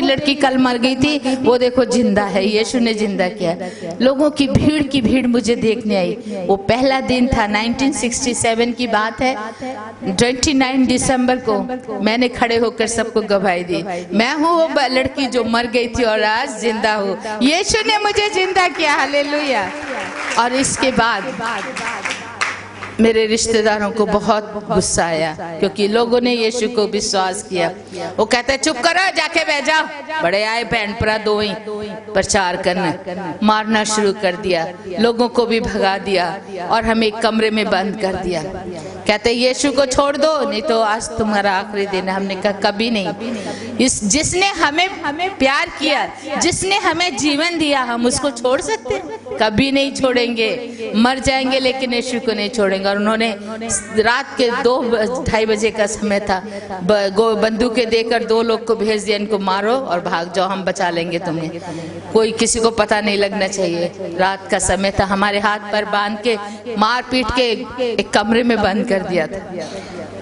लड़की कल मर गई थी, वो देखो जिंदा है, यीशु ने जिंदा किया। लोगों की भीड़ मुझे देखने आई। वो पहला दिन था, 1967 की बात है। 29 दिसंबर को मैंने खड़े होकर सबको गवाही दी, मैं हूँ वो लड़की जो मर गई थी और आज जिंदा हूँ। यीशु ने मुझे जिंदा किया, हालेलुया। और इसके बाद मेरे रिश्तेदारों को बहुत गुस्सा आया, क्योंकि लोगों ने यीशु को विश्वास किया। वो कहते चुप करो, जाके बह जाओ। बड़े आए बहन भरा दो ही प्रचार करने, मारना शुरू कर दिया, लोगों को भी भगा दिया और हमें एक कमरे में बंद कर दिया। कहते यीशु को छोड़ दो, नहीं तो आज तुम्हारा आखिरी दिन है। हमने कहा कभी नहीं। जिसने हमें प्यार किया, जिसने हमें जीवन दिया, हम उसको छोड़ सकते हैं? कभी नहीं छोड़ेंगे। मर जाएंगे लेकिन यीशु को नहीं छोड़ेंगे। और उन्होंने रात के 2-2:30 बजे का समय था, बंदूकें देकर 2 लोग को भेज दिया, इनको मारो और भाग जाओ, हम बचा लेंगे तुम्हें, कोई किसी को पता नहीं लगना चाहिए। रात का समय था, हमारे हाथ पर बांध के मार पीट के एक कमरे में बंद कर दिया था।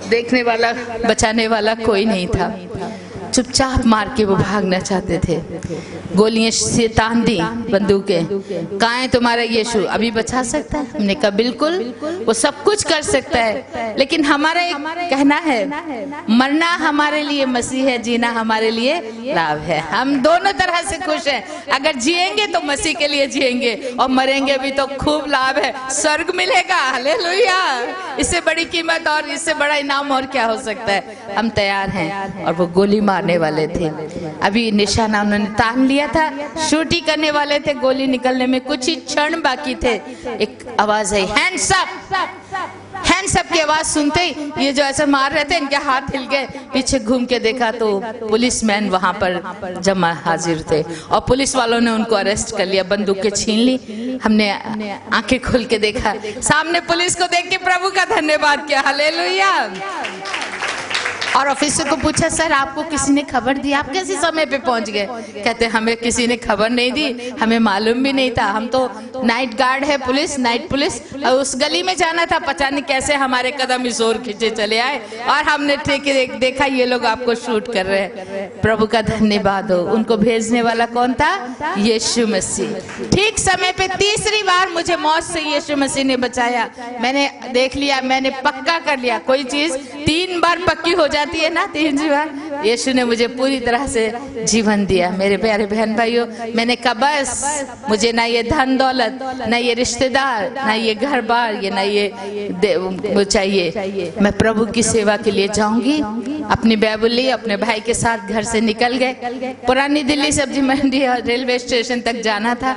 देखने वाला, बचाने वाला कोई नहीं था। चुपचाप मार के वो भागना चाहते थे। गोलियां से तान दी, बंदूकें। कहाँ है तुम्हारा यीशु? अभी बचा सकता है? हमने कहा बिल्कुल, वो सब कुछ कर सकता है, लेकिन हमारा एक कहना है, मरना हमारे लिए मसीह है, जीना हमारे लिए लाभ है। हम दोनों तरह से खुश हैं। अगर जिएंगे तो मसीह के लिए जिएंगे, और मरेंगे भी तो खूब लाभ है, स्वर्ग मिलेगा, हालेलुया। इससे बड़ी कीमत और इससे बड़ा इनाम और क्या हो सकता है? हम तैयार हैं। और वो गोली मारने वाले थे, अभी निशाना उन्होंने तान लिया था, शूट ही करने वाले थे। गोली निकलने में कुछ ही क्षण बाकी थे। एक आवाज आई, हैंड्स अप। हैंड्स अप की आवाज सुनते ही ये जो ऐसे मार रहे थे, इनके हाथ हिल गए। पीछे घूम के देखा तो पुलिसमैन वहां पर जमा हाजिर थे, और पुलिस वालों ने उनको अरेस्ट कर लिया, बंदूकें छीन ली। हमने आंखें खोल के देखा, सामने पुलिस को देख के प्रभु का धन्यवाद किया, हालेलुया। और ऑफिसर को पूछा, सर आपको किसी ने खबर दी, आप कैसे समय पे पहुंच गए? कहते हमें किसी ने खबर नहीं दी, हमें मालूम भी नहीं था। हम तो नाइट गार्ड है, पुलिस, नाइट पुलिस, और उस गली में जाना था। पता नहीं कैसे हमारे कदम इस ओर खींचे चले आए, और हमने ठीक देखा ये लोग आपको शूट कर रहे हैं। प्रभु का धन्यवाद हो। उनको भेजने वाला कौन था? यीशु मसीह। ठीक समय पे तीसरी बार मुझे मौत से यीशु मसीह ने बचाया। मैंने देख लिया, मैंने पक्का कर लिया, कोई चीज 3 बार पक्की हो जाती है ना, 3 बार। यीशु ने मुझे पूरी तरह से जीवन दिया। मेरे प्यारे बहन भाइयों, मैंने कहा बस मुझे ना ये धन दौलत, ना ये रिश्तेदार, ना ये घर बार, ये ना ये चाहिए। मैं प्रभु की सेवा के लिए जाऊंगी। अपनी बाइबल ली, अपने भाई के साथ घर से निकल गए। पुरानी दिल्ली सब्जी मंडी रेलवे स्टेशन तक जाना था।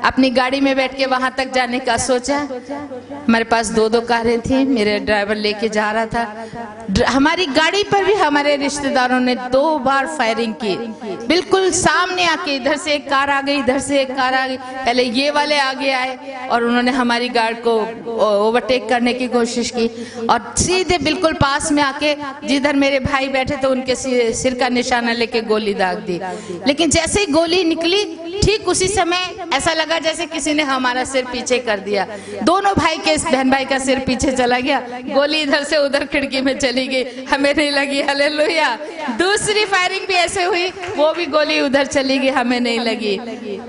अपनी गाड़ी में बैठ के वहां तक जाने का सोचा। हमारे पास 2-2 कारें थी, मेरे ड्राइवर लेके जा रहा था। हमारी गाड़ी पर भी हमारे रिश्तेदारों ने 2 बार फायरिंग की, बिल्कुल सामने आके। इधर से एक कार आ गई, इधर से एक कार आ गई। पहले ये वाले आगे आए और उन्होंने हमारी गाड़ी को ओवरटेक करने की कोशिश की, और सीधे बिल्कुल पास में आके जिधर मेरे भाई बैठे थे उनके सिर का निशाना लेके गोली दाग दी। लेकिन जैसे ही गोली निकली, ठीक उसी समय ऐसा लगा जैसे किसी ने हमारा सिर पीछे कर दिया। दोनों भाई के, बहन भाई का सिर पीछे चला गया। गोली इधर से उधर खिड़की में चली गई, हमें नहीं लगी, हालेलुया। दूसरी फायरिंग भी ऐसे हुई, वो भी गोली उधर चली गई, हमें नहीं लगी।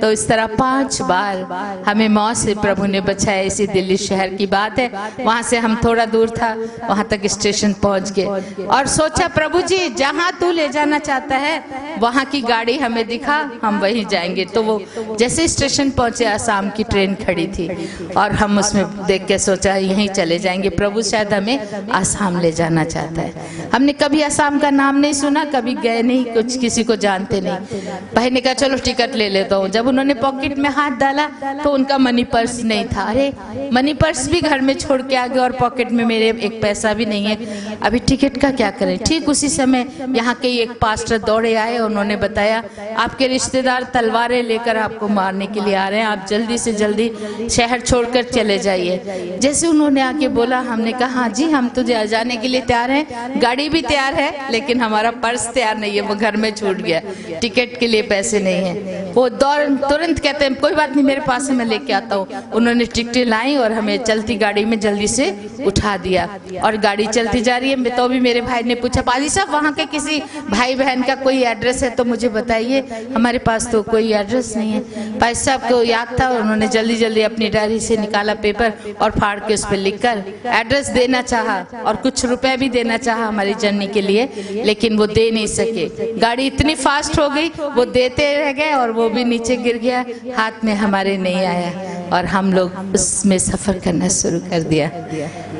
तो इस तरह 5 बार हमें मौत से प्रभु ने बचाया। इसी दिल्ली शहर की बात है। वहां से हम थोड़ा दूर था, वहां तक स्टेशन पहुंच गए और सोचा प्रभु जी जहां तू ले जाना चाहता है वहां की गाड़ी हमें दिखा, हम वहीं जाएंगे। तो वो जैसे स्टेशन पहुंचे, आसाम की ट्रेन खड़ी थी और हम उसमें देख के सोचा यहीं चले जाएंगे, प्रभु शायद हमें आसाम ले जाना चाहता है। हमने कभी आसाम का नाम नहीं सुना, कभी गए नहीं, कुछ किसी को जानते नहीं। भाई ने कहा चलो टिकट ले लेता हूँ। जब उन्होंने पॉकेट में हाथ डाला तो उनका मनी पर्स नहीं था। अरे मनी पर्स भी घर में छोड़ के आ गए और पॉकेट में मेरे एक पैसा भी नहीं है, अभी टिकट का क्या करें। ठीक उसी समय यहाँ के एक पास्टर दौड़े आए, उन्होंने बताया आपके रिश्तेदार तलवारें लेकर आपको मारने के लिए आ रहे हैं, आप जल्दी से जल्दी शहर छोड़कर चले जाइए। जैसे उन्होंने आके बोला, हमने कहा हाँ जी हम तुझे जाने के लिए तैयार हैं, गाड़ी भी तैयार है, लेकिन हमारा पर्स तैयार नहीं है, वो घर में छूट गया, टिकट के लिए पैसे नहीं है। वो तुरंत कहते हैं कोई बात नहीं मेरे पास है, मैं लेके आता हूँ। उन्होंने टिकटें लाई और हमें चलती गाड़ी में जल्दी से उठा दिया और गाड़ी चलती जा रही है। तो भी मेरे भाई ने पूछा, पाजी साहब वहाँ के किसी भाई बहन का कोई एड्रेस है तो मुझे बताइए, हमारे पास तो कोई एड्रेस नहीं है। भाई साहब को याद था, उन्होंने जल्दी जल्दी अपनी डायरी से निकाला पेपर और फाड़ के उस पर लिखकर एड्रेस देना चाहा और कुछ रुपए भी देना चाहा हमारी जर्नी के लिए, लेकिन वो दे नहीं सके। गाड़ी इतनी फास्ट हो गई, वो देते रह गए और वो भी नीचे गिर गया, हाथ में हमारे नहीं आया और हम लोग उसमें सफर करना शुरू कर दिया,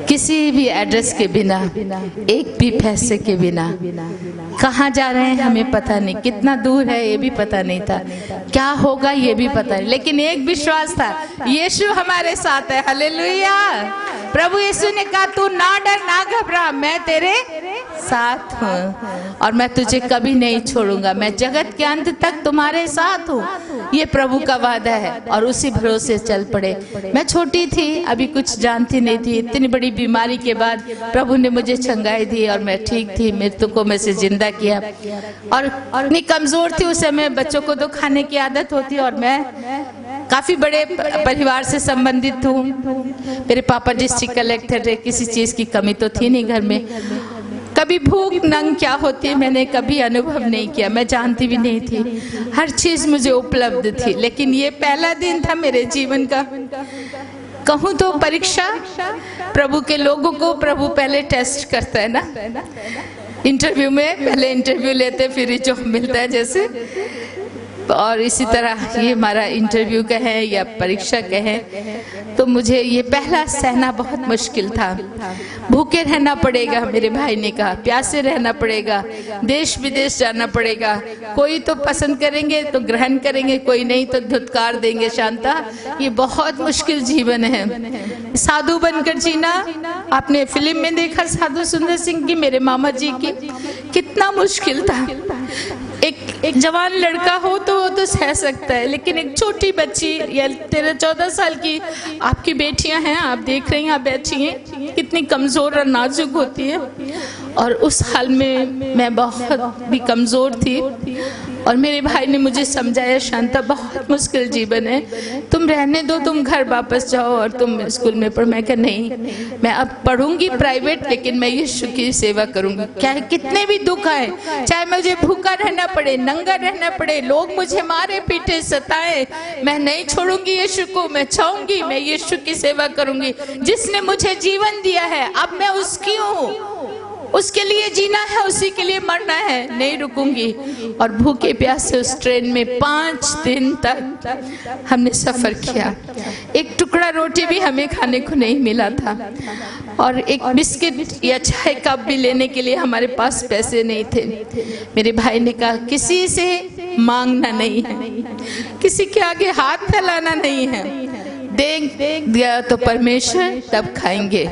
किसी भी एड्रेस के बिना, एक भी पैसे के बिना। कहाँ जा रहे हैं हमें पता नहीं, कितना दूर है ये भी पता नहीं था, क्या होगा ये भी पता नहीं, लेकिन एक विश्वास था, यीशु हमारे साथ है। हालेलुया। प्रभु यीशु ने कहा तू ना डर ना घबरा, मैं तेरे साथ हूँ और मैं तुझे कभी नहीं छोड़ूंगा, मैं जगत के अंत तक तुम्हारे साथ हूँ। ये प्रभु का वादा है और उसी भरोसे चल पड़े। मैं छोटी थी, अभी कुछ जानती नहीं थी, इतनी बड़ी बीमारी के बाद प्रभु ने मुझे चंगाई दी और मैं ठीक थी, मृत्यु को मैं से जिंदा किया। और इतनी कमजोर थी उस समय, बच्चों को तो खाने की आदत होती और मैं काफी बड़े परिवार से संबंधित हूँ। मेरे पापा डिस्ट्रिक्ट कलेक्टर थे, किसी चीज की कमी तो थी नहीं घर में। कभी भूख नंग क्या होती है मैंने कभी अनुभव नहीं किया, मैं जानती भी नहीं थी, हर चीज मुझे उपलब्ध थी। लेकिन ये पहला दिन था मेरे जीवन का, कहूँ तो परीक्षा। प्रभु के लोगों को प्रभु पहले टेस्ट करता है ना, इंटरव्यू में पहले इंटरव्यू लेते फिर जॉब मिलता है जैसे, और इसी तरह ये हमारा इंटरव्यू का है या परीक्षा का है। तो मुझे ये पहला सहना बहुत मुश्किल था। भूखे रहना पड़ेगा, मेरे भाई ने कहा, प्यासे रहना पड़ेगा, देश विदेश जाना पड़ेगा, कोई तो पसंद करेंगे तो ग्रहण करेंगे, कोई नहीं तो धुतकार देंगे। शांता, ये बहुत मुश्किल जीवन है। साधु बनकर जीना, आपने फिल्म में देखा साधु सुंदर सिंह की, मेरे मामा जी की, कितना मुश्किल था। एक जवान लड़का हो तो वो तो सह सकता है, लेकिन एक छोटी बच्ची या 13-14 साल की आपकी बेटियां हैं, आप देख रही हैं, आप बैठी हैं, कितनी कमजोर और नाजुक होती है। और उस हाल में मैं बहुत भी कमजोर थी और मेरे भाई ने मुझे समझाया, शांता बहुत मुश्किल जीवन है, तुम रहने दो, तुम घर वापस जाओ और तुम स्कूल में पढ़। मैं कहा नहीं, मैं अब पढ़ूंगी प्राइवेट, लेकिन मैं यीशु की सेवा करूंगी, क्या है कितने भी दुख आए, चाहे मुझे भूखा रहना पड़े, नंगा रहना पड़े, लोग मुझे मारे पीटे सताए, मैं नहीं छोड़ूंगी यीशु को, मैं चाहूंगी, मैं यीशु की सेवा करूंगी। जिसने मुझे जीवन दिया है अब मैं उसकी हूँ, उसके लिए जीना है, उसी के लिए मरना है, नहीं रुकूंगी। और भूखे प्यासे उस ट्रेन में 5 दिन तक हमने सफर किया, एक टुकड़ा रोटी भी हमें खाने को नहीं मिला था और एक बिस्किट या चाय कप भी लेने के लिए हमारे पास पैसे नहीं थे। मेरे भाई ने कहा किसी से मांगना नहीं है, किसी के आगे हाथ फैलाना नहीं है, देख दिया तो परमेश्वर तब खाएंगे,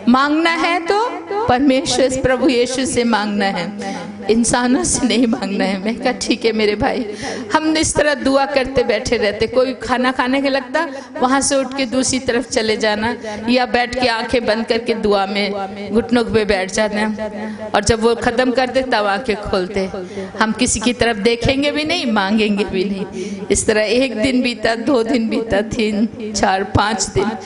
मांगना है तो परमेश्वर प्रभु यीशु से मांगना है, इंसानों से नहीं मांगना है। मैं कहा ठीक है मेरे भाई। हम इस तरह दुआ करते बैठे रहते, कोई खाना खाने के लगता वहां से उठ के दूसरी तरफ चले जाना या बैठ के आंखें बंद करके दुआ में घुटनों पे बैठ जाना, और जब वो खत्म कर दे तब आंखें खोलते, हम किसी की तरफ देखेंगे भी नहीं, मांगेंगे भी नहीं। इस तरह 1 दिन बीता, 2 दिन बीता, 3, 4, 5 दिन।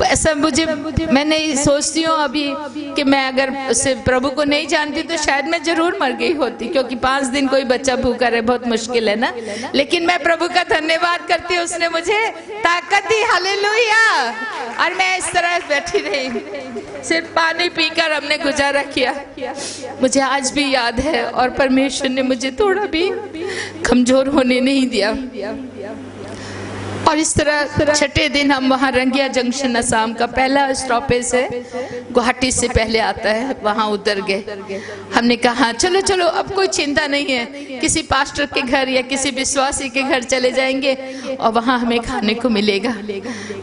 ऐसा मैंने सोचती हूँ अभी कि मैं अगर उसे प्रभु को नहीं जानती तो शायद मैं जरूर मर गई होती, क्योंकि 5 दिन कोई बच्चा भूखा रहे बहुत मुश्किल है ना। लेकिन मैं प्रभु का धन्यवाद करती हूँ, उसने मुझे ताकत दी, हालेलुया। और मैं इस तरह बैठी रही, सिर्फ पानी पीकर हमने गुजारा किया, मुझे आज भी याद है। और परमेश्वर ने मुझे थोड़ा भी कमजोर होने नहीं दिया। और इस तरह 6ठे दिन हम वहाँ रंगिया जंक्शन, असम का पहला स्टॉपेज है, गुवाहाटी से पहले आता है, वहाँ उतर गए। हमने कहा चलो चलो अब कोई चिंता नहीं है, किसी पास्टर के घर या किसी विश्वासी के घर चले जाएंगे और वहाँ हमें खाने को मिलेगा।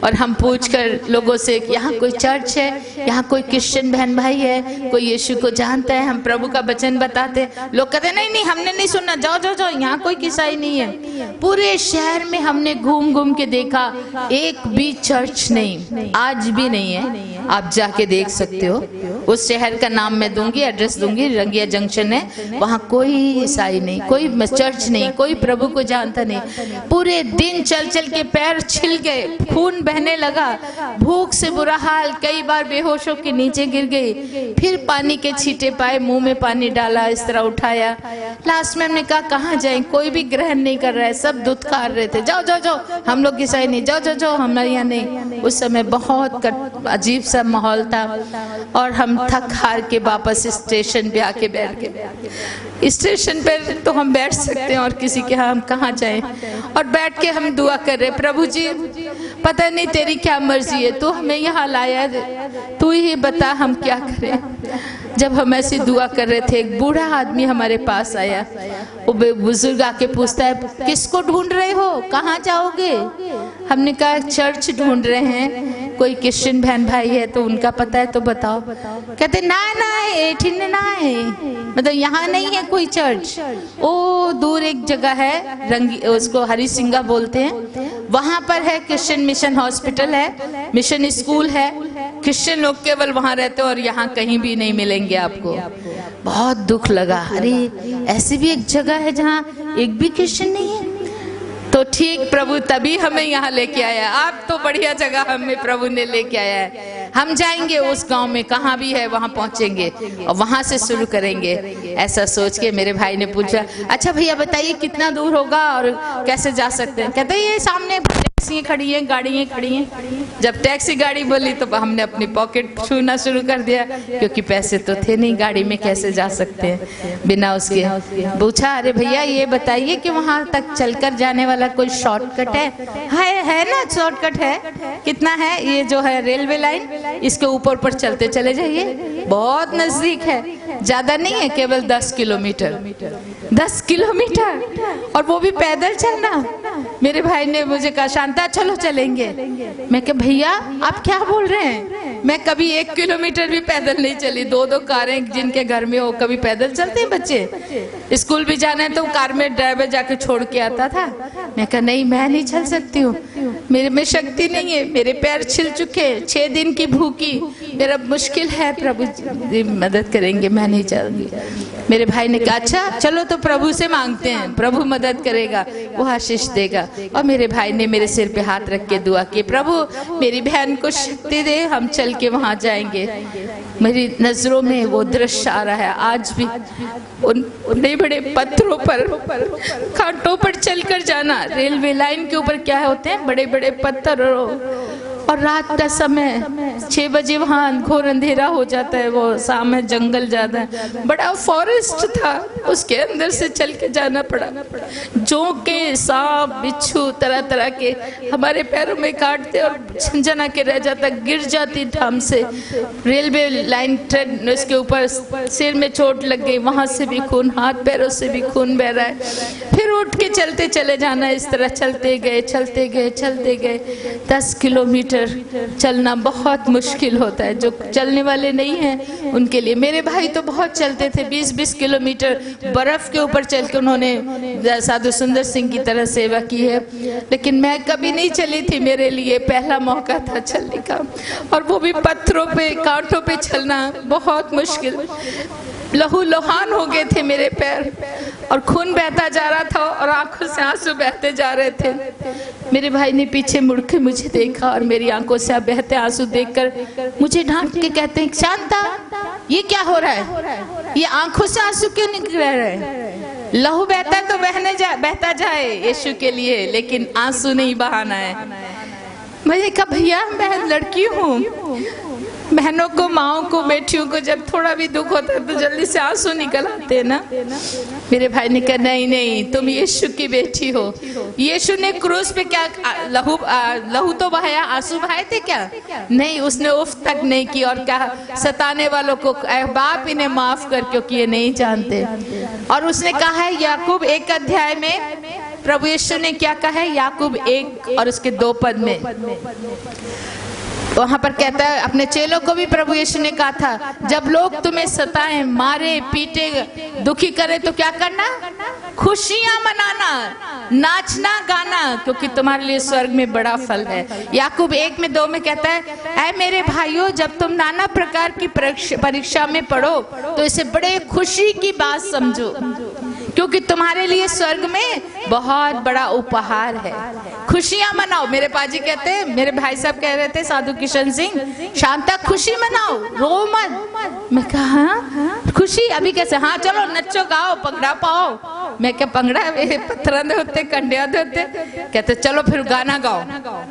और हम पूछकर लोगों से यहाँ कोई चर्च है, यहाँ कोई क्रिश्चियन बहन भाई है, कोई यीशु को जानता है, हम प्रभु का वचन बताते। लोग कहते नहीं नहीं हमने नहीं सुना, जाओ जाओ जाओ, यहाँ कोई ईसाई नहीं है। पूरे शहर में हमने घूम घूम घूम के देखा, एक भी चर्च नहीं, आज भी नहीं है। आप जाके देख सकते हो। उस शहर का नाम मैं दूंगी, एड्रेस दूंगी, रंगिया जंक्शन है, वहाँ कोई ईसाई नहीं, कोई चर्च नहीं, कोई प्रभु को जानता नहीं। पूरे दिन चल चल के पैर छिल गए, खून बहने लगा, भूख से बुरा हाल, कई बार बेहोश होकर नीचे गिर गई, फिर पानी के छींटे पाए, मुंह में पानी डाला, इस तरह उठाया। लास्ट में हमने कहा कहाँ जाएं, कोई भी ग्रहण नहीं कर रहा है, सब दुत्कार रहे थे, जाओ जाओ जाओ, हम लोग ईसाई नहीं, जाओ जाओ जाओ, हमारे यहाँ नहीं। उस समय बहुत अजीब सा माहौल था और हम थक हार के वापस स्टेशन पे आके बैठ गए। स्टेशन पर तो हम बैठ सकते हैं और किसी के यहाँ हम कहाँ जाएं, और बैठ के हम दुआ कर रहे, प्रभु जी पता नहीं तेरी क्या मर्जी है, तू हमें यहाँ लाया, तू ही बता हम क्या करें। जब हम ऐसी दुआ कर रहे थे, एक बूढ़ा आदमी हमारे पास आया, वो बुजुर्ग आके पूछता है किसको ढूंढ रहे हो, कहाँ जाओगे? हमने कहा चर्च ढूंढ रहे हैं, कोई क्रिश्चियन बहन भाई है तो उनका पता है तो बताओ। कहते ना ना एठिन ना है, मतलब यहाँ नहीं है कोई चर्च, ओ दूर एक जगह है, रंगी उसको हरी सिंगा बोलते हैं, वहां पर है क्रिश्चियन मिशन हॉस्पिटल है, मिशन स्कूल है, क्रिश्चियन लोग केवल वहां रहते और यहाँ कहीं भी नहीं मिलेंगे आपको। बहुत दुख लगा, अरे ऐसी भी एक जगह है जहाँ एक भी क्रिश्चियन नहीं है। तो ठीक प्रभु तभी हमें यहाँ लेके आया, आप तो बढ़िया जगह हमें प्रभु ने लेके आया है, हम जाएंगे उस गांव में, कहाँ भी है वहां पहुंचेंगे और वहां से शुरू करेंगे। ऐसा सोच के मेरे भाई ने पूछा अच्छा भैया बताइए कितना दूर होगा और कैसे जा सकते हैं? कहते ये सामने टैक्सी खड़ी हैं, गाड़ियाँ खड़ी हैं। जब टैक्सी गाड़ी बोली तो हमने अपनी पॉकेट छूना शुरू कर दिया, क्योंकि पैसे तो थे नहीं, गाड़ी में कैसे जा सकते हैं बिना उसके। पूछा अरे भैया ये बताइए कि वहां तक चलकर जाने वाला कोई शॉर्टकट है ना? शॉर्टकट है, कितना है? ये जो है रेलवे लाइन, इसके ऊपर ऊपर चलते चले जाइए, बहुत नजदीक है, ज्यादा नहीं है, केवल 10 किलोमीटर। 10 किलोमीटर और वो भी पैदल चलना। मेरे भाई ने मुझे कहा शांता चलो चलेंगे। मैं कहा भैया आप क्या बोल रहे हैं, मैं कभी 1 किलोमीटर भी पैदल नहीं चली। 2-2 कारें जिनके घर में हो, कभी पैदल चलते हैं बच्चे? स्कूल भी जाना है तो कार में ड्राइवर जाके छोड़ के आता था। मैं कहा नहीं मैं नहीं चल सकती हूँ, मेरे में शक्ति नहीं है, मेरे पैर छिल चुके, 6 दिन की भूखी, मेरा मुश्किल है, प्रभु जी मदद करेंगे, मैं नहीं चलूंगी। मेरे भाई ने कहा अच्छा चलो तो प्रभु से मांगते हैं, प्रभु मदद करेगा, वो आशीष देगा। और मेरे भाई ने मेरे सिर पे हाथ रख के दुआ की, प्रभु मेरी बहन को शक्ति दे, हम चल के वहां जाएंगे। मेरी नजरों में वो दृश्य आ रहा है आज भी, उन बड़े पत्थरों पर, कांटों पर चलकर जाना। रेलवे लाइन के ऊपर क्या होते हैं, बड़े बड़े पत्थर, और रात का समय 6 बजे वहाँ घोर अंधेरा हो जाता है, वो सामने जंगल ज्यादा है, बड़ा फॉरेस्ट था, उसके अंदर से चल के जाना पड़ा। जोंके, सांप, बिच्छू तरह तरह के हमारे पैरों में काटते और झंझना के रह जाता, गिर जाती ठाम से। रेलवे लाइन ट्रेन उसके ऊपर सिर में चोट लग गई, वहां से भी खून, हाथ पैरों से भी खून बह रहा है। फिर उठ के चलते चले जाना, इस तरह चलते गए चलते गए चलते गए। 10 किलोमीटर चलना बहुत मुश्किल होता है, जो चलने वाले नहीं हैं उनके लिए। मेरे भाई तो बहुत चलते थे, 20-20 किलोमीटर बर्फ के ऊपर चल के उन्होंने साधु सुंदर सिंह की तरह सेवा की है, लेकिन मैं कभी नहीं चली थी, मेरे लिए पहला मौका था चलने का, और वो भी पत्थरों पे, कांटों पे चलना बहुत मुश्किल। लहू लुहान हो गए थे मेरे पैर और खून बहता जा रहा था और आंखों से आंसू बहते जा रहे थे। मेरे भाई ने पीछे मुड़ के मुझे देखा और मेरी आंखों से बहते आंसू देखकर मुझे डांट के कहते हैं शांता ये क्या हो रहा है, ये आंखों से आंसू क्यों निकल रहे हैं? लहू बहता तो बहता जाए यीशु के लिए, लेकिन आंसू नहीं बहाना है। मैंने कहा भैया मैं लड़की हूँ, बहनों को, माओं को, बेटियों को जब थोड़ा भी दुख होता है तो जल्दी से आंसू निकल आते हैं ना। मेरे भाई ने कहा नहीं नहीं तुम यीशु की बेटी हो। यीशु ने क्रूस पे क्या लहू तो बहाया, आंसू बहाए थे क्या? नहीं, उसने उफ तक नहीं की और कहा सताने वालों को बाप इन्हें माफ कर, क्योंकि ये नहीं जानते। और उसने कहा है याकूब 1 अध्याय में, प्रभु यीशु ने क्या कहा है याकूब 1 और उसके 2 पद में, वहां पर कहता है, अपने चेलों को भी प्रभु यीशु ने कहा था, जब लोग तुम्हें सताएं, मारे, पीटे, दुखी करे तो क्या करना? खुशियां मनाना, नाचना, गाना, क्योंकि तुम्हारे लिए स्वर्ग में बड़ा फल है। याकूब 1:2 में कहता है, ऐ मेरे भाइयों, जब तुम नाना प्रकार की परीक्षा में पढ़ो तो इसे बड़े खुशी की बात समझो, क्योंकि तुम्हारे लिए स्वर्ग में बहुत बड़ा उपहार है। खुशियां मनाओ। मेरे पाजी कहते हैं, मेरे भाई साहब कह रहे थे, साधु किशन सिंह, शांता खुशी मनाओ, रो मत। मैं कहा खुशी अभी कैसे? हाँ चलो नचो गाओ, पंगड़ा पाओ। मैं क्या पंगड़ा पत्थर दे होते, कंडिया दे होते। कहते चलो फिर गाना गाओ।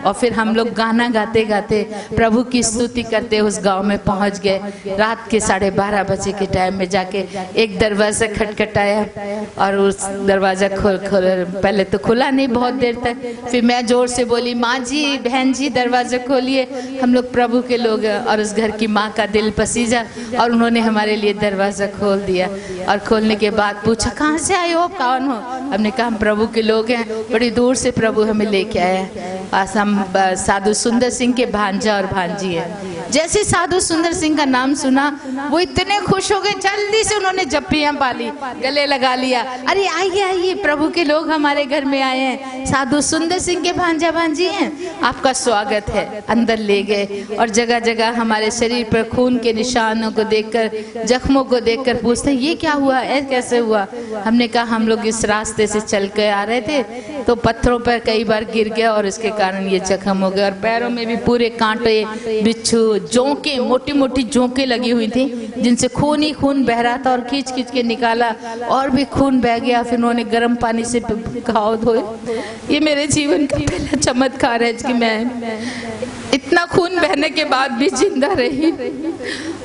और फिर हम लोग गाना गाते गाते प्रभु की स्तुति करते उस गांव में पहुंच गए। रात के 12:30 बजे के टाइम में जाके एक दरवाजा खटखटाया और उस दरवाजा खोल पहले तो खुला नहीं बहुत देर तक। फिर मैं जोर से बोली, माँ जी, बहन जी, दरवाजा खोलिए। हम लोग प्रभु के लोग हैं और उस घर की माँ का दिल पसीजा और उन्होंने हमारे लिए दरवाजा खोल दिया। और खोलने के बाद पूछा, कहाँ से आए हो, कौन हो? हमने कहा हम प्रभु के लोग हैं, बड़ी दूर से प्रभु हमें लेके आया। हम साधु सुंदर सिंह के भांजा और भांजी है। जैसे साधु सुंदर सिंह का नाम सुना वो इतने खुश हो गए, जल्दी से उन्होंने जप्पियां पाली, गले लगा लिया, अरे आइए आइए, प्रभु के लोग हमारे घर में आए हैं, साधु सुंदर सिंह के भांजा भांजी हैं, आपका स्वागत है। अंदर ले गए और जगह जगह हमारे शरीर पर खून के निशानों को देखकर, जख्मों को देखकर पूछते, ये क्या हुआ, ऐसे कैसे हुआ? हमने कहा हम लोग इस रास्ते से चल के आ रहे थे तो पत्थरों पर कई बार गिर गया और इसके कारण ये जख्म हो गया। और पैरों में भी पूरे कांटे, बिच्छू, जोंके, मोटी मोटी जोंके लगी हुई थी जिनसे खून ही खून बह रहा था। और खींच खींच के निकाला और भी खून बह गया। फिर उन्होंने गर्म पानी से घाव धोए। ये मेरे जीवन का पहला चमत्कार है कि मैं इतना खून बहने के बाद भी जिंदा रही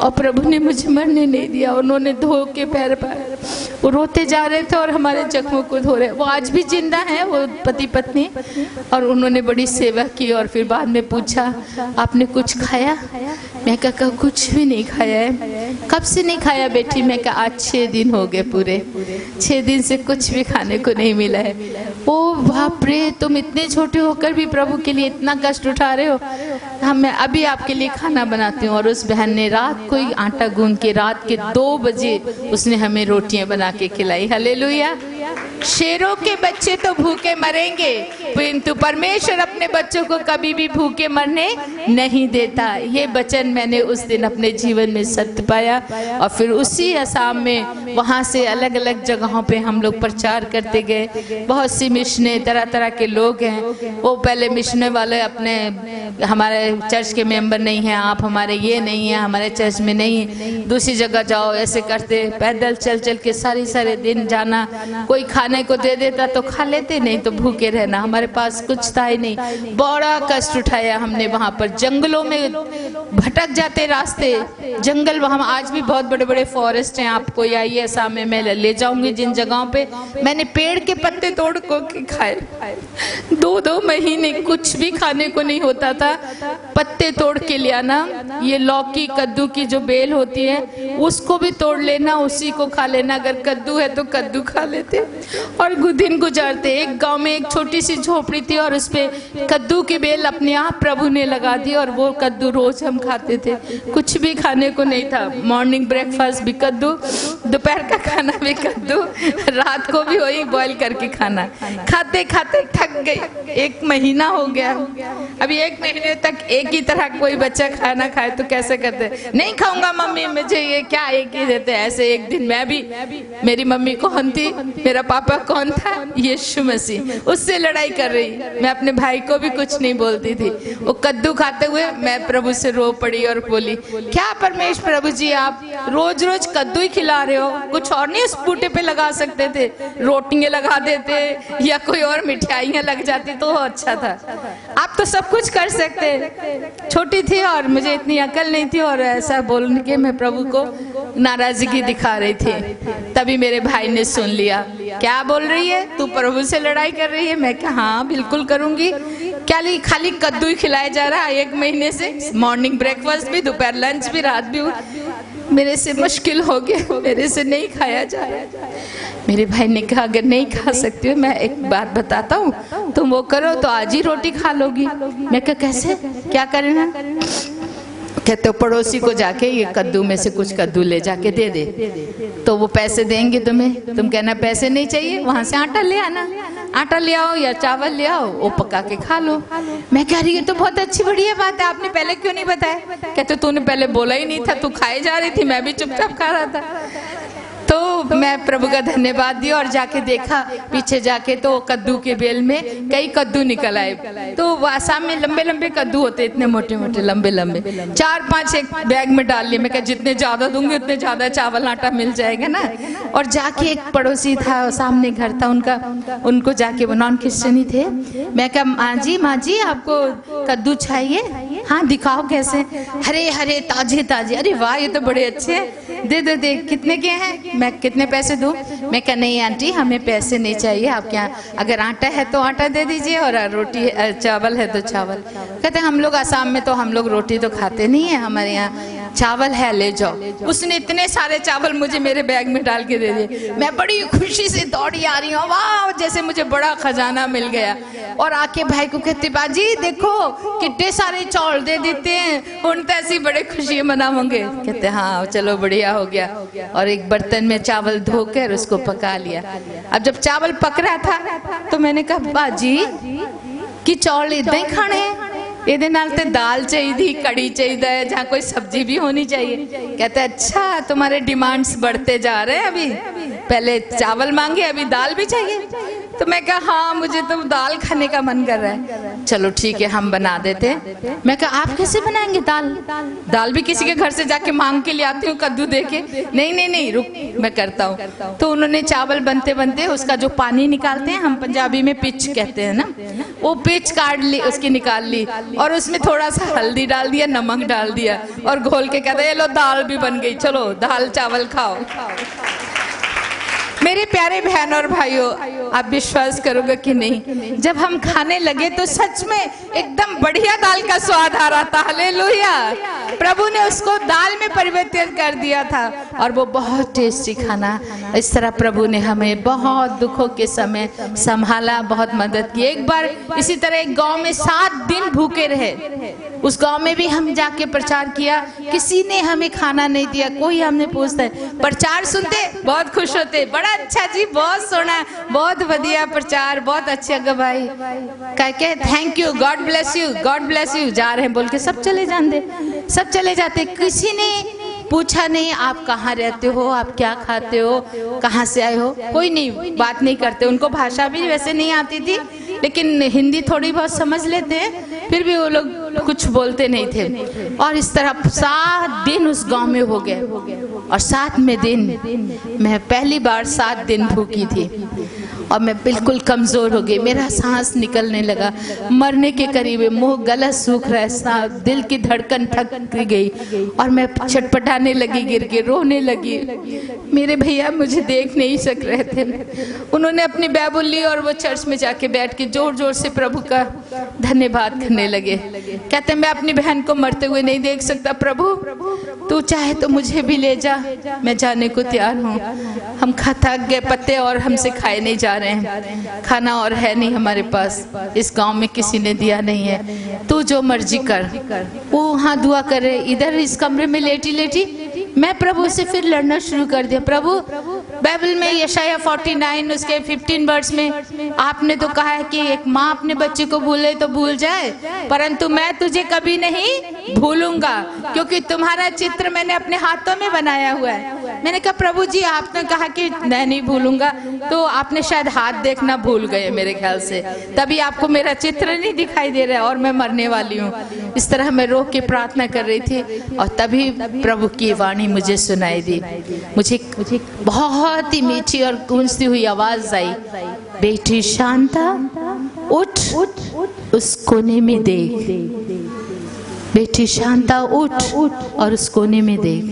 और प्रभु ने मुझे मरने नहीं दिया। उन्होंने धो के पैर वो रोते जा रहे थे और हमारे जख्मों को धो रहे। वो आज भी जिंदा है, वो पति पत्नी, और उन्होंने बड़ी सेवा की। और फिर बाद में पूछा, आपने कुछ खाया? मैं कहा कुछ भी नहीं खाया है। कब से नहीं खाया बेटी? मैं कहा आज 6 दिन हो गए, पूरे 6 दिन से कुछ भी खाने को नहीं मिला है। ओ बाप रे, तुम इतने छोटे होकर भी प्रभु के लिए इतना कष्ट उठा रहे हो। मैं अभी आपके लिए खाना बनाती हूँ। और उस बहन ने रात को ही आटा गूंद के रात के 2 बजे उसने हमें रोटियां बना के खिलाई। हालेलुया। शेरों के बच्चे तो भूखे मरेंगे, किंतु परमेश्वर अपने बच्चों को कभी भी भूखे मरने नहीं देता। ये वचन मैंने उस दिन अपने जीवन में सत्य पाया। और फिर उसी असम में वहाँ से अलग अलग जगहों पे हम लोग प्रचार करते गए। बहुत सी मिशने, तरह तरह के लोग हैं। वो पहले मिशने वाले अपने, हमारे चर्च के मेंबर नहीं हैं, आप हमारे ये नहीं है, हमारे चर्च में नहीं, दूसरी जगह जाओ, ऐसे करते। पैदल चल चल के सारे दिन जाना। कोई खाने को दे देता तो खा लेते, नहीं तो भूखे रहना। हमारे पास कुछ था ही नहीं। बड़ा कष्ट उठाया हमने। वहाँ पर जंगलों में भटक जाते रास्ते, जंगल, वहाँ आज भी बहुत बड़े बड़े फॉरेस्ट हैं। आपको आइए असम में मैं ले जाऊंगी जिन जगहों पे मैंने पेड़ के पत्ते तोड़ को खाए। 2 महीने कुछ भी खाने को नहीं होता था। पत्ते तोड़ के ले आना, ये लौकी कद्दू की जो बेल होती है उसको भी तोड़ लेना, उसी को खा लेना। अगर कद्दू है तो कद्दू खा लेते और दिन गुजारते। एक गांव में एक छोटी सी झोपड़ी थी और उस पे कद्दू की बेल अपने आप प्रभु ने लगा दी और वो कद्दू रोज हम खाते थे। कुछ भी खाने को नहीं था। मॉर्निंग ब्रेकफास्ट भी कद्दू, दोपहर का खाना भी कद्दू, रात को भी वही बॉईल करके खाना। खाते खाते थक गई। 1 महीना हो गया। अभी 1 महीने तक एक ही तरह कोई बच्चा खाना खाए तो कैसे करते? नहीं खाऊंगा मम्मी, मुझे ये क्या एक ही देते। ऐसे एक दिन मैं भी, मेरी मम्मी कौन थी, मेरा पापा कौन था? यीशु मसीह। उससे लड़ाई कर रही। मैं अपने भाई को भी कुछ नहीं बोलती थी। वो कद्दू खाते हुए मैं प्रभु से रो पड़ी और बोली, क्या परमेश्वर प्रभु जी, आप रोज रोज कद्दू ही खिला रहे हो, कुछ और नहीं उस बूटे पे लगा सकते थे? रोटियां लगा देते या कोई और मिठाइयां लग जाती तो अच्छा था। आप तो सब कुछ कर सकते। छोटी थी और मुझे इतनी अकल नहीं थी और ऐसा बोलने के मैं प्रभु को नाराजगी दिखा रही थी। तभी मेरे भाई ने सुन लिया। क्या बोल रही है तू, प्रभु से लड़ाई कर रही है? मैं कहा हाँ बिल्कुल करूंगी। क्या खाली कद्दू ही खिलाया जा रहा है 1 महीने से? मॉर्निंग ब्रेकफास्ट भी, दोपहर लंच भी, रात भी। मेरे से मुश्किल हो गया, मेरे से नहीं खाया जा रहा। मेरे भाई ने कहा अगर नहीं खा सकती हो, मैं एक बात बताता हूँ, तुम वो करो तो आज ही रोटी खा लोगी। मैं कहा कैसे, क्या करना? कहते हो पड़ोसी को जाके ये कद्दू में से कुछ कद्दू ले जाके दे दे, तो वो पैसे देंगे तुम्हें। तुम कहना पैसे नहीं चाहिए, वहां से आटा ले आना, आटा ले आओ या चावल ले आओ, वो पका के खा लो। मैं कह रही है तो बहुत अच्छी बढ़िया बात है, आपने पहले क्यों नहीं बताया? कहते तूने पहले बोला ही नहीं था, तू खाए जा रही थी, मैं भी चुपचाप खा रहा था। तो मैं प्रभु का धन्यवाद दिया और जाके देखा पीछे जाके, तो कद्दू के बेल में कई कद्दू निकल आए। तो आसाम में लंबे लंबे कद्दू होते, इतने मोटे मोटे लंबे लंबे, 4-5 एक बैग में डाल लिए। मैं कहा जितने ज्यादा दूंगी उतने ज्यादा चावल आटा मिल जाएगा ना। और जाके एक पड़ोसी था, सामने घर था उनका, उनको जाके वो नॉन क्रिश्चियन ही थे। मैं कहा माँ जी आपको कद्दू चाहिए? हाँ दिखाओ कैसे। हरे हरे ताजे ताजे। अरे वाह ये तो बड़े अच्छे हैं, दे दो दे। कितने के हैं? मैं कितने पैसे दूं? मैं कहा नहीं आंटी हमें पैसे नहीं चाहिए, आपके यहाँ अगर आटा है तो आटा दे दीजिए और रोटी चावल है तो चावल। कहते हम लोग आसाम में तो हम लोग रोटी तो खाते नहीं है, हमारे यहाँ चावल है ले जाओ। उसने इतने सारे चावल मुझे मेरे बैग में डाल के दे दिए। मैं बड़ी खुशी से दौड़ी आ रही हूँ, वाह जैसे मुझे बड़ा खजाना मिल गया। और आके भाई को कहते बाजी देखो कितने सारे चावल दे देते हैं, उन तो ऐसी बड़े खुशी मनाओगे। कहते हाँ चलो बढ़िया हो गया। और एक बर्तन में चावल धोकर उसको पका लिया। अब जब चावल पक रहा था तो मैंने कहा बाजी कि चावल इतना ही खाने हैं, ਇਹਦੇ ਨਾਲ ਤੇ दाल चाहिए, कड़ी चाहिए, जहाँ कोई सब्जी भी होनी चाहिए। कहते अच्छा तुम्हारे डिमांड्स बढ़ते जा रहे हैं, अभी पहले चावल मांगे अभी दाल भी चाहिए। तो मैं कहा हाँ मुझे तो दाल खाने का मन कर रहा है। चलो ठीक है हम बना देते हैं। मैं कहा आप कैसे बनाएंगे दाल? दाल भी किसी के घर से जाके मांग के ले आती हूँ कद्दू दे के। नहीं रुक मैं करता हूँ। तो उन्होंने चावल बनते बनते उसका जो पानी निकालते हैं, हम पंजाबी में पिच कहते हैं ना, वो पिच काट ली, उसकी निकाल ली और उसमें थोड़ा सा हल्दी डाल दिया, नमक डाल दिया और घोल के कहते ये लो दाल भी बन गई, चलो दाल चावल खाओ। मेरे प्यारे बहन और भाइयों, आप विश्वास करोगे कि नहीं, जब हम खाने लगे तो सच में एकदम बढ़िया दाल का स्वाद आ रहा था। हालेलुया। प्रभु ने उसको दाल में परिवर्तित कर दिया था और वो बहुत टेस्टी खाना। इस तरह प्रभु ने हमें बहुत दुखों के समय संभाला, बहुत मदद की। एक बार इसी तरह एक गांव में 7 दिन भूखे रहे। उस गांव में भी हम जाके प्रचार किया, किसी ने हमें खाना नहीं दिया। कोई हमने पूछता है, प्रचार सुनते बहुत खुश होते, बड़ा अच्छा जी, बहुत सोना, बहुत बढ़िया प्रचार, बहुत अच्छा गवाही, कह thank you, God bless you, God bless you, जा रहे हैं बोल के सब चले जाते, सब चले जाते। किसी ने पूछा नहीं आप कहाँ रहते हो, आप क्या खाते हो, कहाँ से आए हो, कोई नहीं बात नहीं करते। उनको भाषा भी वैसे नहीं आती थी, लेकिन हिंदी थोड़ी बहुत समझ लेते हैं, फिर भी वो लोग कुछ बोलते नहीं थे। और इस तरह 7 दिन उस गांव में हो गए और 7वें दिन मैं पहली बार 7 दिन भूखी थी और मैं बिल्कुल कमज़ोर हो गई। मेरा सांस निकलने लगा, मरने के करीब, मुंह गला सूख रहा है, दिल की धड़कन थक गई और मैं छटपटाने लगी, गिर के रोने लगी। मेरे भैया मुझे देख नहीं सक रहे थे। उन्होंने अपनी बाइबल ली और वो चर्च में जाके बैठ के जोर जोर से प्रभु का धन्यवाद करने लगे। कहते मैं अपनी बहन को मरते हुए नहीं देख सकता, प्रभु तू चाहे तो मुझे भी ले जा, मैं जाने को तैयार हूँ। हम थक गए, पत्ते और हमसे खाए नहीं जा रहे हैं, खाना और है नहीं हमारे पास, इस गांव में किसी ने दिया नहीं है, तू जो मर्जी कर। वो वहाँ दुआ करे, इधर इस कमरे में लेटी लेटी मैं प्रभु से फिर लड़ना शुरू कर दिया। प्रभु बाइबल में यशाया 49 उसके 15 वर्ड्स में आपने तो कहा है कि एक माँ अपने बच्चे को भूले तो भूल जाए, परंतु मैं तुझे कभी नहीं भूलूंगा क्योंकि तुम्हारा चित्र मैंने अपने हाथों में बनाया हुआ है। मैंने कहा प्रभु जी आपने कहा कि मैं नहीं भूलूंगा, तो आपने शायद हाथ देखना भूल गए मेरे ख्याल से, तभी आपको मेरा चित्र नहीं दिखाई दे रहा है और मैं मरने वाली हूँ। इस तरह मैं रो के प्रार्थना कर रही थी और तभी प्रभु की वाणी मुझे सुनाई दी। मुझे बहुत ही मीठी और गूंजती हुई आवाज आई, बेटी शांता उठ, उस कोने में देख, बेटी शांता उठ और उस कोने में देख।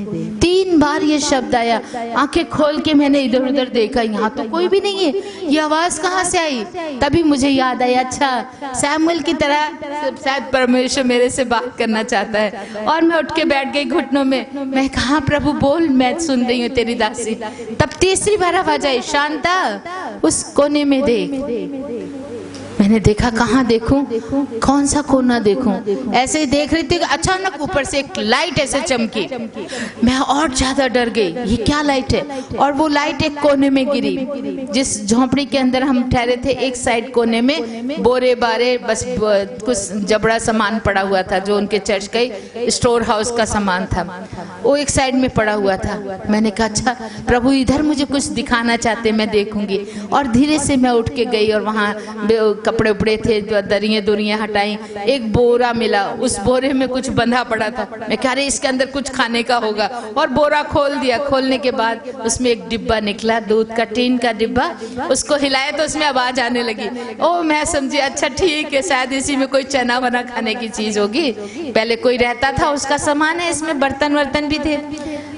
3 बार ये शब्द आया। आंखें खोल के मैंने इधर उधर देखा, यहाँ तो कोई भी नहीं है, ये आवाज कहाँ से आई? तभी मुझे याद आया, अच्छा सैमुएल की तरह शायद परमेश्वर मेरे से बात करना चाहता है। और मैं उठ के बैठ गई घुटनों में। मैं कहा प्रभु बोल, मैं सुन रही हूँ तेरी दासी। तब तीसरी बार आवाज आई, शांता उस कोने में देख। मैंने मैंने देखा कहाँ देखूं, कौन सा कोना देखूं, ऐसे ही देख रही थी, अचानक ऊपर से एक लाइट ऐसे चमकी। मैं और ज्यादा डर गई, ये क्या लाइट है? और वो लाइट एक कोने में गिरी। जिस झोंपड़ी के अंदर हम ठहरे थे, एक साइड कोने में बोरे बारे बस कुछ जबड़ा सामान पड़ा हुआ था, जो उनके चर्च का स्टोर हाउस का सामान था, वो एक साइड में पड़ा हुआ था। मैंने कहा अच्छा प्रभु इधर मुझे कुछ दिखाना चाहते, मैं देखूंगी। और धीरे से मैं उठ के गई और वहाँ कपड़े उपड़े थे, दरियाँ दुरियाँ हटाई, एक बोरा मिला, उस बोरे में कुछ बंधा पड़ा था। मैं कह रही इसके अंदर कुछ खाने का होगा, और बोरा खोल दिया। खोलने के बाद उसमें एक डिब्बा निकला, दूध का टीन का डिब्बा। उसको हिलाया तो उसमें आवाज आने लगी। ओ मैं समझी अच्छा ठीक है, शायद इसी में कोई चना वना खाने की चीज होगी, पहले कोई रहता था उसका सामान है, इसमें बर्तन वर्तन भी थे।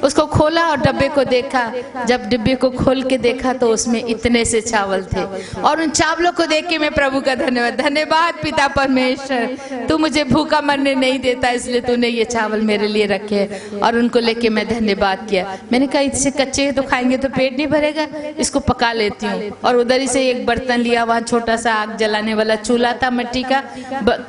उसको खोला और डब्बे को देखा। जब डिब्बे को खोल के देखा तो उसमें इतने से चावल थे, और उन चावलों को देख के मैं प्रभु का धन्यवाद पिता परमेश्वर, तू मुझे भूखा मरने नहीं देता, इसलिए तूने ये चावल मेरे लिए रखे। और उनको लेके मैं धन्यवाद किया। मैंने कहा इससे कच्चे तो खाएंगे तो पेट नहीं भरेगा, इसको पका लेती हूँ। और उधर ही से एक बर्तन लिया, वहाँ छोटा सा आग जलाने वाला चूल्हा था मिट्टी का,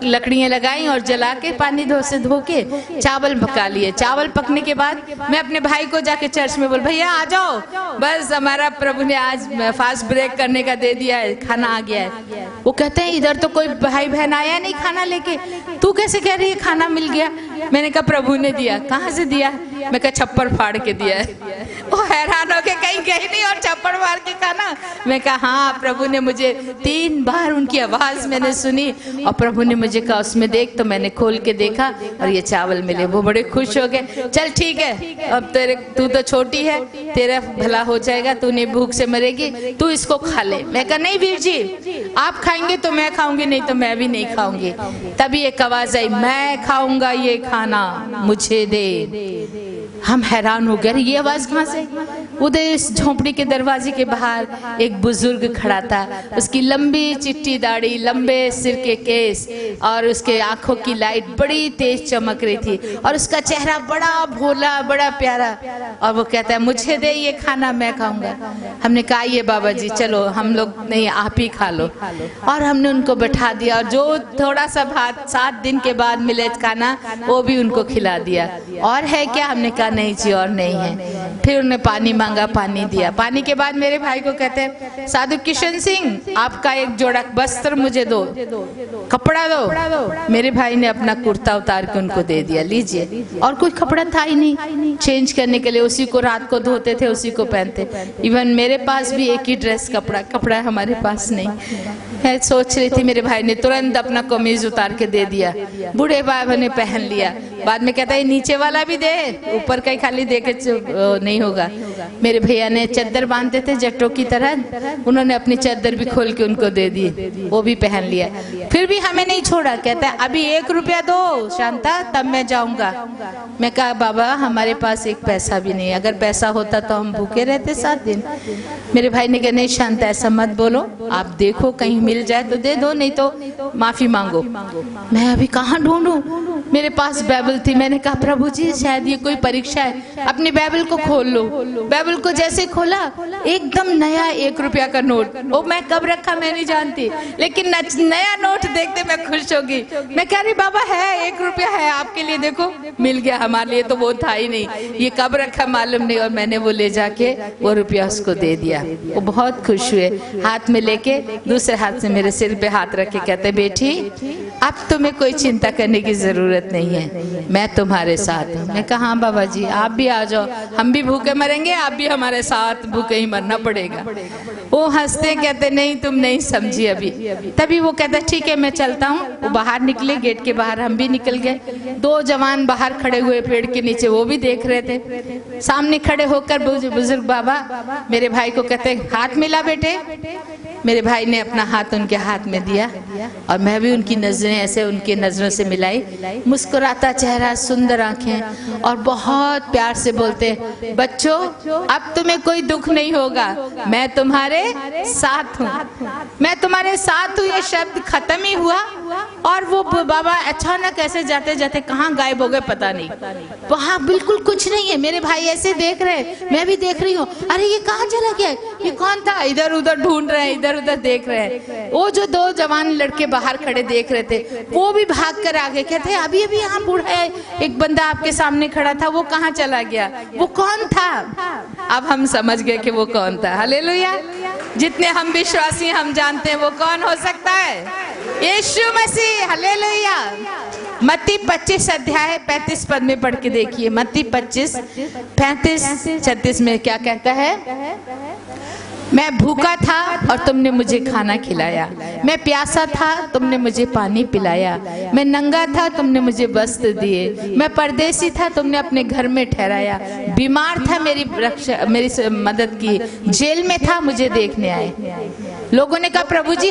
लकड़ियाँ लगाई और जला के पानी से धो के चावल पका लिए। चावल पकने के बाद मैं अपने भाई को जाके चर्च में बोल, भैया आ जाओ, बस हमारा प्रभु ने आज फास्ट ब्रेक करने का दे दिया है, खाना आ गया है। वो कहते हैं इधर तो कोई भाई बहन आया नहीं खाना लेके, तू कैसे कह रही है खाना मिल गया? मैंने कहा प्रभु ने दिया। कहाँ से दिया? मैं कहा छप्पर फाड़ के दिया है। वो हैरान हो के कहीं गई नहीं और छप्पर फाड़ के खाना? मैं कहा हाँ, प्रभु ने मुझे 3 बार उनकी आवाज मैंने सुनी, और प्रभु ने मुझे कहा उसमें देख, तो मैंने खोल के देखा और ये चावल मिले। वो बड़े खुश हो गए। चल ठीक है, अब तू तो छोटी है, तेरा भला हो जाएगा, तू नहीं भूख से मरेगी, तू इसको खा ले। मैं कहा नहीं वीर जी, आप खाएंगे तो मैं खाऊंगी, नहीं तो मैं भी नहीं खाऊंगी। तभी एक आवाज आई, मैं खाऊंगा ये खाना, मुझे दे। हम हैरान हो गए, ये आवाज कहाँ से? उधर इस झोंपड़ी के दरवाजे के बाहर एक बुजुर्ग खड़ा था। उसकी लंबी चिट्टी दाढ़ी, लंबे सिर के केस, और उसके आंखों की लाइट बड़ी तेज चमक रही थी, और उसका चेहरा बड़ा भोला, बड़ा प्यारा। और वो कहता है मुझे दे ये खाना, मैं खाऊंगा। हमने कहा ये बाबा जी चलो, हम लोग नहीं, आप ही खा लो। और हमने उनको बैठा दिया, और जो थोड़ा सा भात 7 दिन के बाद मिले खाना, वो भी उनको खिला दिया। और है क्या? हमने कहा नहीं जी और नहीं है। फिर उन्हें पानी मांगा, पानी दिया। पानी के बाद मेरे भाई को कहते हैं साधु किशन सिंह, आपका एक जोड़ा वस्त्र मुझे दो, कपड़ा दो। मेरे भाई ने अपना कुर्ता उतार के उनको दे दिया, लीजिए। और कोई कपड़ा था ही नहीं चेंज करने के लिए, उसी को रात को धोते थे, उसी को पहनते। इवन मेरे पास भी एक ही ड्रेस, कपड़ा हमारे पास नहीं। मैं सोच रही थी, मेरे भाई ने तुरंत अपना कमीज उतार के दे दिया। बूढ़े भाई ने पहन लिया। बाद में कहता है नीचे वाला भी दे, ऊपर का ही खाली दे के नहीं होगा। मेरे भैया ने चद्दर बांधते थे जट्टों की तरह, उन्होंने अपनी चद्दर भी खोल के उनको दे दी, वो भी पहन लिया। फिर भी हमें नहीं छोड़ा, कहता है अभी 1 रुपया दो शांता, तब मैं जाऊंगा। मैं कहा बाबा हमारे पास एक पैसा भी नहीं, अगर पैसा होता तो हम भूखे रहते 7 दिन। मेरे भाई ने कहा नहीं शांता ऐसा मत बोलो, आप देखो कहीं मिल जाए तो दे दो, नहीं तो माफी मांगो। मैं अभी कहाँ ढूंढूं? मेरे पास बाइबल थी। मैंने कहा प्रभु जी शायद ये कोई परीक्षा है, अपनी बाइबल को खोल लो। बाइबल को जैसे खोला, एकदम नया 1 रुपया का नोट। वो मैं कब रखा मैं नहीं जानती, लेकिन नया नोट देखते मैं खुश हो गई। मैं कह रही बाबा है 1 रुपया है आपके लिए, देखो मिल गया। हमारे लिए तो वो था ही नहीं, ये कब रखा मालूम नहीं। और मैंने वो ले जाके वो रुपया उसको दे दिया। वो बहुत खुश हुए, हाथ में लेके दूसरे हाथ से मेरे सिर पे हाथ रख के कहते बेटी अब तुम्हें कोई चिंता करने की जरूरत नहीं है, मैं तुम्हारे साथ हूँ। मैं कहा हाँ बाबा जी आप भी आ जाओ, हम भी भूखे मरेंगे, आप भी हमारे साथ भूखे ही मरना पड़ेगा। वो हंसते कहते नहीं तुम नहीं समझी अभी। तभी वो कहता ठीक है मैं चलता हूँ। वो बाहर निकले, गेट के बाहर हम भी निकल गए। 2 जवान बाहर खड़े हुए पेड़ के नीचे, वो भी देख रहे थे। सामने खड़े होकर बुजुर्ग बाबा मेरे भाई को कहते हाथ मिला बेटे। मेरे भाई ने अपना हाथ उनके हाथ में दिया, और मैं भी उनकी नजरें ऐसे उनकी नजरों से मिलाई। मुस्कुराता चेहरा, सुंदर आंखें, और बहुत प्यार से बोलते बच्चों अब तुम्हें कोई दुख नहीं होगा, मैं तुम्हारे साथ हूँ, मैं तुम्हारे साथ हूँ। ये शब्द खत्म ही हुआ और वो बाबा अचानक ऐसे जाते जाते कहाँ गायब हो गए पता नहीं। वहाँ बिल्कुल कुछ नहीं है। मेरे भाई ऐसे देख रहे, मैं भी देख रही हूँ, अरे ये कहाँ चला गया, ये कौन था, इधर उधर ढूंढ रहे हैं, इधर उधर देख रहे हैं। वो जो दो जवान लड़के बाहर खड़े देख रहे थे, वो भी भाग कर आगे, कहते अभी अभी यहाँ बूढ़ा है, एक बंदा आपके सामने खड़ा था, वो कहाँ चला गया, वो कौन था। अब हम समझ गए कि वो कौन था। हालेलुया। जितने हम विश्वासी हम जानते हैं वो कौन हो सकता है, यीशु मसीह। हालेलुया। मत्ती 25 अध्याय 35 पद में पढ़ के देखिए। मत्ती 25 35 36 में क्या कहता है, मैं भूखा था और तुमने मुझे खाना खिलाया, मैं प्यासा था तुमने मुझे पानी पिलाया, मैं नंगा था तुमने मुझे वस्त्र दिए, मैं परदेसी था तुमने अपने घर में ठहराया, बीमार था मेरी मदद की, जेल में था मुझे देखने आए। लोगों ने कहा प्रभु जी